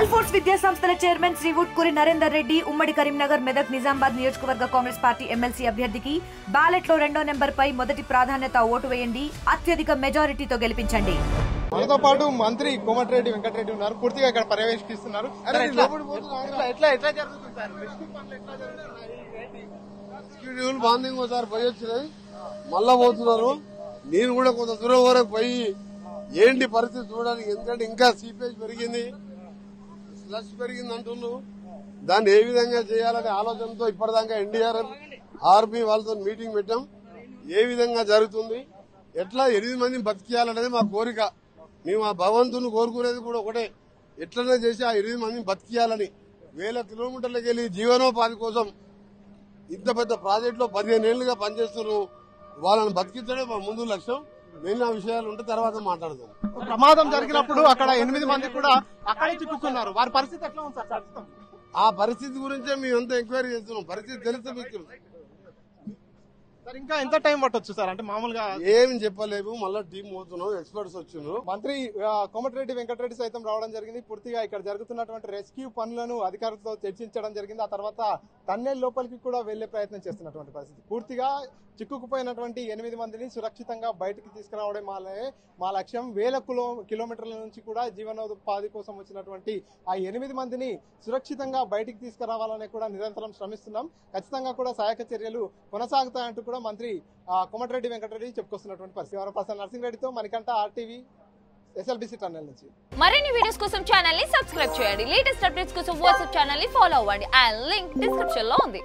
All force విద్యా సంస్థల chairman Shri వుట్కూరి Narender Reddy ఉమ్మడి కరీంనగర్ మెదక్ నిజామాబాద్ నియోజకవర్గ కాంగ్రెస్ పార్టీ ఎమ్మెల్సీ అభ్యర్థికి బ్యాలెట్ లో 2వ నెంబర్ పై మొదటి ప్రాధాన్యత ఓటు వేయండి, అత్యధిక మెజారిటీతో గెలిపించండి. మనతో పాటు మంత్రి కోమటిరెడ్డి వెంకటరెడ్డి ఉన్నారు. పూర్తిగా ఇక్కడ పర్యవేక్షిస్తున్నారు. బాంధింగ్ ఒకసారి పోయి వచ్చినాయి, మళ్ళా పోతున్నారు. నేను కూడా కొంత దూరం వరకు పోయి ఏంటి పరిస్థితి చూడడానికి, ఎందుకంటే ఇంకా సీపేజ్ పెరిగింది, స్లష్ పెరిగింది అంటున్నాను. దాన్ని ఏ విధంగా చేయాలనే ఆలోచనతో ఇప్పటిదాకా ఎన్డీఆర్ఎఫ్ ఆర్మీ వాళ్ళతో మీటింగ్ పెట్టాం. ఏ విధంగా జరుగుతుంది, ఎట్లా 8 మందిని బతికియాలనేది మా కోరిక. మేము ఆ భగవంతుని కోరుకునేది కూడా ఒకటే, ఎట్లనే చేసి ఆ 8 మందిని బతికియాలని. 1000 కిలోమీటర్లకు వెళ్లి జీవనోపాధి కోసం ఇంత పెద్ద ప్రాజెక్టులో 15 ఏళ్లుగా పనిచేస్తున్నారు. వాళ్ళని బతికించడం మా ముందు లక్ష్యం. మిగిలిన విషయాలు ఉంటే తర్వాత మాట్లాడదాం. ప్రమాదం జరిగినప్పుడు అక్కడ 8 మంది కూడా అక్కడే చిక్కుకున్నారు. వారి పరిస్థితి ఎట్లా ఉంది సార్? ఆ పరిస్థితి గురించే మేమంతా ఎంక్వైరీ చేస్తున్నాం. పరిస్థితి తెలిస్తే మీకు సార్ ఇంకా ఎంత టైం పట్టొచ్చు సార్? అంటే మామూలుగా ఏం చెప్పలేము. మళ్ళీ టీం పోతున్నాం, ఎక్స్పర్ట్స్ వచ్చిండ్రు. మంత్రి కోమటిరెడ్డి వెంకటరెడ్డి సైతం రావడం జరిగింది. పూర్తిగా ఇక్కడ జరుగుతున్నటువంటి రెస్క్యూ పనులను అధికారులతో చర్చించడం జరిగింది. ఆ తర్వాత టన్నెల్ లోపలికి కూడా వెళ్లే ప్రయత్నం చేస్తున్నటువంటి పరిస్థితి. పూర్తిగా చిక్కుకుపోయినటువంటి 8 మందిని సురక్షితంగా బయటకు తీసుకురావడం మా లక్ష్యం. 1000 కిలోమీటర్ల నుంచి కూడా జీవనోపాధి కోసం వచ్చినటువంటి ఆ 8 మందిని సురక్షితంగా బయటికి తీసుకురావాలని కూడా నిరంతరం శ్రమిస్తున్నాం. ఖచ్చితంగా కూడా సహాయక చర్యలు కొనసాగుతాయంటూ కూడా మంత్రి కోమటిరెడ్డి వెంకటరెడ్డి చెప్పుకొస్తున్నటువంటి పరిస్థితి. నర్సింగ్రెడ్డితో మణికంఠ, ఆర్టీవీ, SLBC టన్నెల్ నుంచి. మరిన్ని వీడియోస్ కోసం ఛానల్ ని సబ్స్క్రైబ్ చేయండి. లేటెస్ట్ అప్డేట్స్ కోసం వాట్సాప్ ఛానల్ ని ఫాలో అవ్వండి. ఆ లింక్ డిస్క్రిప్షన్ లో ఉంది.